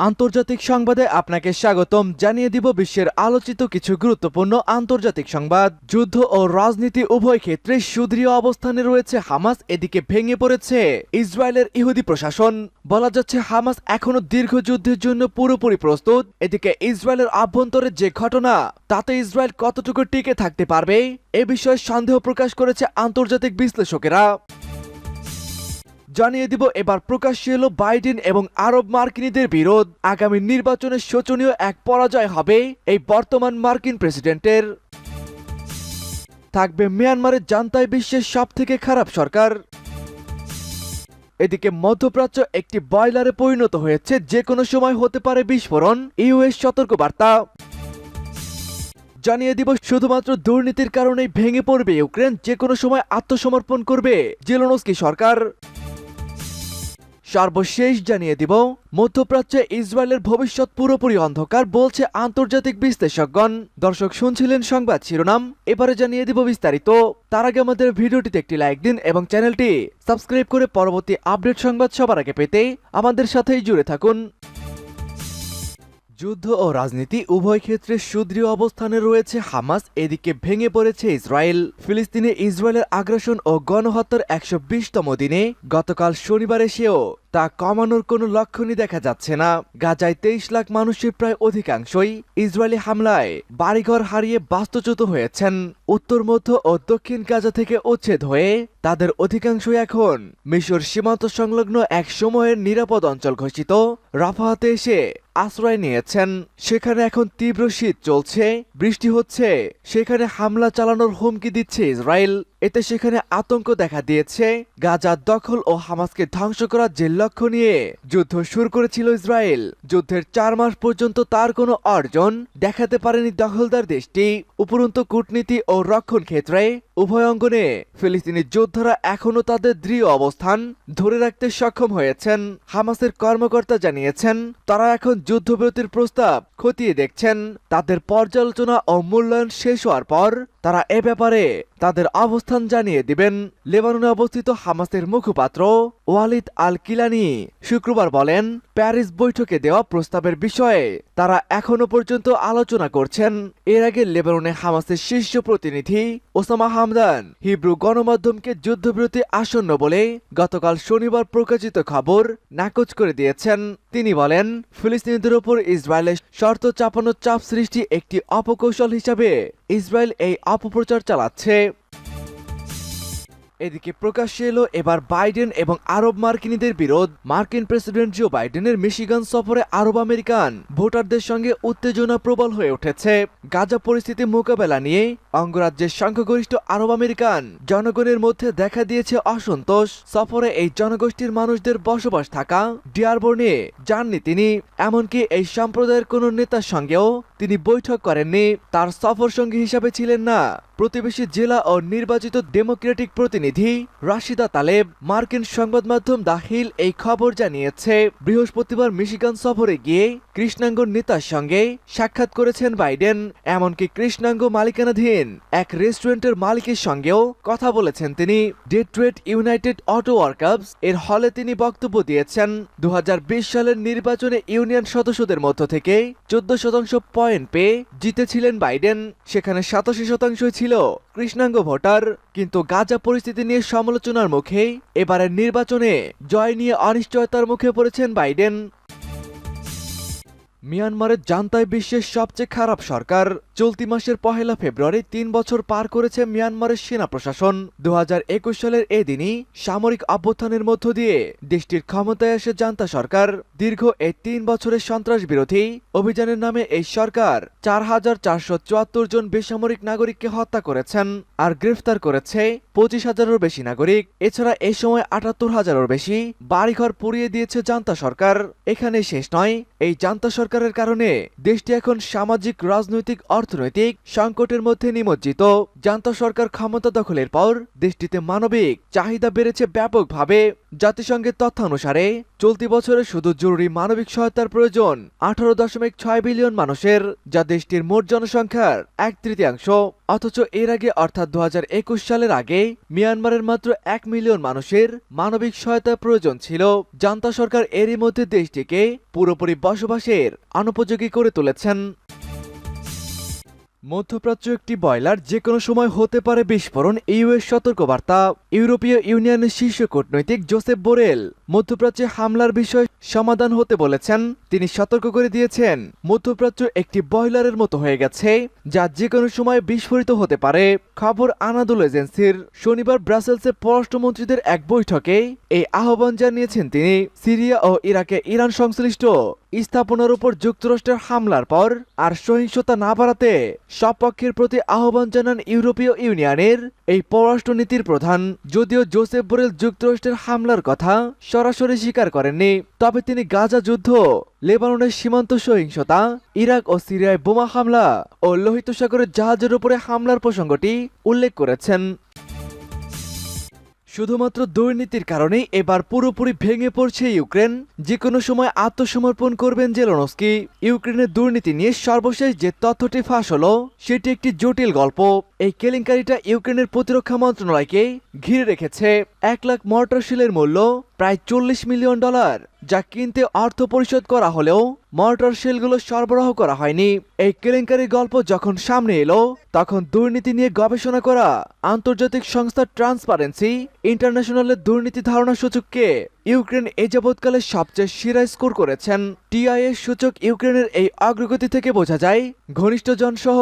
আন্তর্জাতিক সংবাদে আপনাকে স্বাগতম। জানিয়ে দিব বিশ্বের আলোচিত কিছু গুরুত্বপূর্ণ আন্তর্জাতিক সংবাদ। যুদ্ধ ও রাজনীতি উভয় ক্ষেত্রে সুদৃঢ় অবস্থানে রয়েছে হামাস। এদিকে ভেঙে পড়েছে ইসরায়েলের ইহুদি প্রশাসন। বলা যাচ্ছে হামাস এখনো দীর্ঘ যুদ্ধের জন্য পুরোপুরি প্রস্তুত। এদিকে ইসরায়েলের আভ্যন্তরে যে ঘটনা, তাতে ইসরায়েল কতটুকু টিকে থাকতে পারবে এ বিষয়ে সন্দেহ প্রকাশ করেছে আন্তর্জাতিক বিশ্লেষকেরা। জানিয়ে দিব এবার প্রকাশ্যে এলো বাইডেন এবং আরব মার্কিনীদের বিরোধ। আগামী নির্বাচনে শোচনীয় এক পরাজয় হবে এই বর্তমান মার্কিন প্রেসিডেন্টের। থাকবে মিয়ানমারের জান্তায় বিশ্বের সবথেকে খারাপ সরকার। এদিকে মধ্যপ্রাচ্য একটি বয়লারে পরিণত হয়েছে, যে কোনো সময় হতে পারে বিস্ফোরণ, ইউএস সতর্কবার্তা। জানিয়ে দিব শুধুমাত্র দুর্নীতির কারণেই ভেঙে পড়বে ইউক্রেন, যে কোনো সময় আত্মসমর্পণ করবে জেলেনস্কি সরকার। সর্বশেষ জানিয়ে দিব মধ্যপ্রাচ্যে ইসরায়েলের ভবিষ্যৎ পুরোপুরি অন্ধকার বলছে আন্তর্জাতিক বিশ্লেষকগণ। দর্শক, শুনছিলেন সংবাদ শিরোনাম, এবারে জানিয়ে দিব বিস্তারিত। তার আগে আমাদের ভিডিওটিতে একটি লাইক দিন এবং চ্যানেলটি সাবস্ক্রাইব করে পরবর্তী আপডেট সংবাদ সবার আগে পেতে আমাদের সাথেই জুড়ে থাকুন। যুদ্ধ ও রাজনীতি উভয় ক্ষেত্রে সুদৃঢ় অবস্থানে রয়েছে হামাস। এদিকে ভেঙে পড়েছে ইসরায়েল। ফিলিস্তিনে ইসরায়েলের আগ্রাসন ও গণহত্যার ১২০তম দিনে গতকাল শনিবার এসেও তা কমানোর কোনো লক্ষণই দেখা যাচ্ছে না। গাজায় ২৩ লাখ মানুষের প্রায় অধিকাংশই ইসরায়েলি হামলায় বাড়িঘর হারিয়ে বাস্তুচ্যুত হয়েছেন। উত্তর মধ্য ও দক্ষিণ গাজা থেকে উচ্ছেদ হয়ে তাদের অধিকাংশই এখন মিশর সীমান্ত সংলগ্ন এক সময়ের নিরাপদ অঞ্চল ঘোষিত রাফাতে এসে আশ্রয় নিয়েছেন। সেখানে এখন তীব্র শীত চলছে, বৃষ্টি হচ্ছে, সেখানে হামলা চালানোর হুমকি দিচ্ছে ইসরায়েল। এতে সেখানে আতঙ্ক দেখা দিয়েছে। গাজার দখল ও হামাসকে ধ্বংস করার যে লক্ষ্য নিয়ে যুদ্ধ শুরু করেছিল ইসরায়েল, যুদ্ধের ৪ মাস পর্যন্ত তার কোনো অর্জন দেখাতে পারেনি দখলদার দেশটি। উপরন্তু কূটনীতি ও রক্ষণ ক্ষেত্রে উভয় অঙ্গনে ফিলিস্তিনি যোদ্ধারা এখনও তাদের দৃঢ় অবস্থান ধরে রাখতে সক্ষম হয়েছেন। হামাসের কর্মকর্তা জানিয়েছেন তারা এখন যুদ্ধবিরতির প্রস্তাব খতিয়ে দেখছেন। তাদের পর্যালোচনা ও মূল্যায়ন শেষ হওয়ার পর তারা এ ব্যাপারে তাদের অবস্থান জানিয়ে দিবেন। লেবাননে অবস্থিত হামাসের মুখপাত্র ওয়ালিদ আল কিলানি শুক্রবার বলেন, প্যারিস বৈঠকে দেওয়া প্রস্তাবের বিষয়ে তারা এখনো পর্যন্ত আলোচনা করছেন। এর আগে লেবাননে হামাসের শীর্ষ প্রতিনিধি ওসামা হামদান হিব্রু গণমাধ্যমকে যুদ্ধবিরতি আসন্ন বলে গতকাল শনিবার প্রকাশিত খবর নাকচ করে দিয়েছেন। তিনি বলেন, ফিলিস্তিনিদের ওপর ইসরায়েলের শর্ত চাপানোর চাপ সৃষ্টি একটি অপকৌশল হিসাবে ইসরায়েল এই অপপ্রচার চালাচ্ছে। এদিকে প্রকাশ্যে এলো এবার বাইডেন এবং আরব মার্কিনীদের বিরোধ। মার্কিন প্রেসিডেন্ট জো বাইডেনের মিশিগান সফরে আরব আমেরিকান ভোটারদের সঙ্গে উত্তেজনা প্রবল হয়ে উঠেছে। গাজা পরিস্থিতি মোকাবেলা নিয়ে অঙ্গরাজ্যের সংখ্যাগরিষ্ঠ আরব আমেরিকান জনগণের মধ্যে দেখা দিয়েছে অসন্তোষ। সফরে এই জনগোষ্ঠীর মানুষদের বসবাস থাকা ডিয়ারবর্নে যাননি তিনি। এমনকি এই সম্প্রদায়ের কোনো নেতার সঙ্গেও তিনি বৈঠক করেননি। তার সফর সঙ্গী হিসাবে ছিলেন না প্রতিবেশী জেলা ও নির্বাচিত ডেমোক্রেটিক প্রতিনিধি রাশিদা তালেব। মার্কিন সংবাদ মাধ্যম দ্য হিল এই খবর জানিয়েছে। বৃহস্পতিবার মিশিগান সফরে গিয়ে কৃষ্ণাঙ্গ নেতার সঙ্গে সাক্ষাৎ করেছেন বাইডেন। এমনকি কৃষ্ণাঙ্গ মালিকানাধীন এক রেস্টুরেন্টের মালিকের সঙ্গেও কথা বলেছেন তিনি। ডেট্রয়েট ইউনাইটেড অটো ওয়ার্কার্স এর হলে তিনি বক্তব্য দিয়েছেন। ২০২০ সালের নির্বাচনে ইউনিয়ন সদস্যদের মধ্য থেকে ১৪% পয়েন্ট পেয়ে জিতেছিলেন বাইডেন। সেখানে ৮৭% ছিল কৃষ্ণাঙ্গ ভোটার। কিন্তু গাজা পরিস্থিতি নিয়ে সমালোচনার মুখে এবারের নির্বাচনে জয় নিয়ে অনিশ্চয়তার মুখে পড়েছেন বাইডেন। মিয়ানমারের জান্তায় বিশ্বের সবচেয়ে খারাপ সরকার। চলতি মাসের ১ ফেব্রুয়ারি ৩ বছর পার করেছে মিয়ানমারের সেনা প্রশাসন। ২০২১ সালের এই দিনই সামরিক অভ্যুত্থানের মধ্য দিয়ে দেশটির ক্ষমতায় আসে জান্তা সরকার। দীর্ঘ এই ৩ বছরের সন্ত্রাস বিরোধী অভিযানের নামে এই সরকার ৪,৪৭৪ জন বেসামরিক নাগরিককে হত্যা করেছেন আর গ্রেফতার করেছে ২৫,০০০-এরও বেশি নাগরিক। এছাড়া এই সময় ৭৮,০০০-এরও বেশি বাড়িঘর পুড়িয়ে দিয়েছে জান্তা সরকার। এখানে শেষ নয়, এই জান্তা সরকারের কারণে দেশটি এখন সামাজিক, রাজনৈতিক, অর্থনৈতিক সংকটের মধ্যে নিমজ্জিত। জান্তা সরকার ক্ষমতা দখলের পর দেশটিতে মানবিক চাহিদা বেড়েছে ব্যাপকভাবে। জাতিসংঘের তথ্যানুসারে চলতি বছরে শুধু জরুরি মানবিক সহায়তার প্রয়োজন 18.6 বিলিয়ন মানুষের, যা দেশটির মোট জনসংখ্যার 1/3। অথচ এর আগে অর্থাৎ 2021 সালের আগে মিয়ানমারের মাত্র 1 মিলিয়ন মানুষের মানবিক সহায়তার প্রয়োজন ছিল। জান্তা সরকার এরই মধ্যে দেশটিকে পুরোপুরি বসবাসের অনুপযোগী করে তুলেছেন। মধ্যপ্রাচ্য একটি বয়লার যে কোনো সময় হতে পারে বিস্ফোরণ, ইউএস সতর্কবার্তা। ইউরোপীয় ইউনিয়নের শীর্ষ কূটনৈতিক জোসেপ বোরেল মধ্যপ্রাচ্যে হামলার বিষয়ে সমাধান হতে বলেছেন। তিনি সতর্ক করে দিয়েছেন, মধ্যপ্রাচ্য একটি বয়লারের মতো হয়ে গেছে, যা যে কোনো সময় বিস্ফোরিত হতে পারে। খবর আনাদুল এজেন্সির। শনিবার ব্রাসেলসে পররাষ্ট্রমন্ত্রীদের এক বৈঠকে এই আহ্বান জানিয়েছেন তিনি। সিরিয়া ও ইরাকে ইরান সংশ্লিষ্ট স্থাপনার উপর যুক্তরাষ্ট্রের হামলার পর আর সহিংসতা না বাড়াতে সব পক্ষের প্রতি আহ্বান জানান ইউরোপীয় ইউনিয়নের এই পররাষ্ট্রনীতির প্রধান। যদিও জোসেপ বোরেল যুক্তরাষ্ট্রের হামলার কথা সরাসরি স্বীকার করেননি, তবে তিনি গাজা যুদ্ধ, লেবাননের সীমান্ত সহিংসতা, ইরাক ও সিরিয়ায় বোমা হামলা ও লোহিত সাগরের জাহাজের উপরে হামলার প্রসঙ্গটি উল্লেখ করেছেন। শুধুমাত্র দুর্নীতির কারণেই এবার পুরোপুরি ভেঙে পড়ছে ইউক্রেন। যে কোনো সময় আত্মসমর্পণ করবেন জেলেনস্কি। ইউক্রেনের দুর্নীতি নিয়ে সর্বশেষ যে তথ্যটি ফাঁস হলো সেটি একটি জটিল গল্প। এই কেলেঙ্কারিটা ইউক্রেনের প্রতিরক্ষা মন্ত্রণালয়কে ঘিরে রেখেছে। 1 লাখ মর্টার শেলের মূল্য প্রায় $40 মিলিয়ন, যা কিনতে অর্থ পরিশোধ করা হলেও মর্টার শেলগুলো সরবরাহ করা হয়নি। এই কেলেঙ্কারির গল্প যখন সামনে এলো, তখন দুর্নীতি নিয়ে গবেষণা করা আন্তর্জাতিক সংস্থা ট্রান্সপারেন্সি ইন্টারন্যাশনালের দুর্নীতি ধারণা সূচককে ইউক্রেন এ যাবৎকালে সবচেয়ে সেরা স্কোর করেছেন। টিআইএস সূচক ইউক্রেনের এই অগ্রগতি থেকে বোঝা যায়, ঘনিষ্ঠজন সহ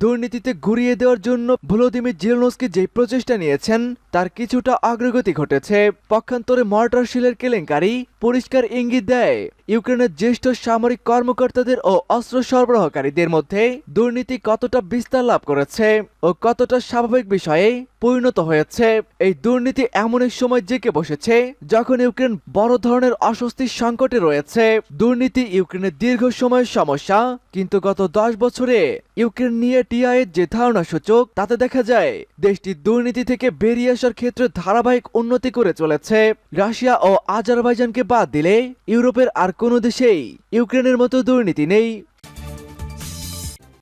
দুর্নীতিতে ঘুরিয়ে দেওয়ার জন্য ভলোদিমির জেলেনস্কি যে প্রচেষ্টা নিয়েছেন তার কিছুটা অগ্রগতি ঘটেছে। পক্ষান্তরে মর্টার শেলের কেলেঙ্কারি পরিষ্কার ইঙ্গিত দেয় ইউক্রেনের জ্যেষ্ঠ সামরিক কর্মকর্তাদের ও অস্ত্র সরবরাহকারীদের মধ্যে দুর্নীতি কতটা বিস্তার লাভ করেছে ও কতটা স্বাভাবিক বিষয়ে পরিণত হয়েছে। এই দুর্নীতি এমন এক সময় জেঁকে বসেছে যখন ইউক্রেন বড় ধরনের অস্বস্তির সংকটে রয়েছে। দুর্নীতি ইউক্রেনের দীর্ঘ সময়ের সমস্যা, কিন্তু গত 10 বছরে ইউক্রেন নিয়ে টিআইএর যে ধারণা সূচক, তাতে দেখা যায় দেশটি দুর্নীতি থেকে বেরিয়ে আসার ক্ষেত্রে ধারাবাহিক উন্নতি করে চলেছে। রাশিয়া ও আজারবাইজানকে বাদ দিলে ইউরোপের আর কোনো দেশেই ইউক্রেনের মতো দুর্নীতি নেই।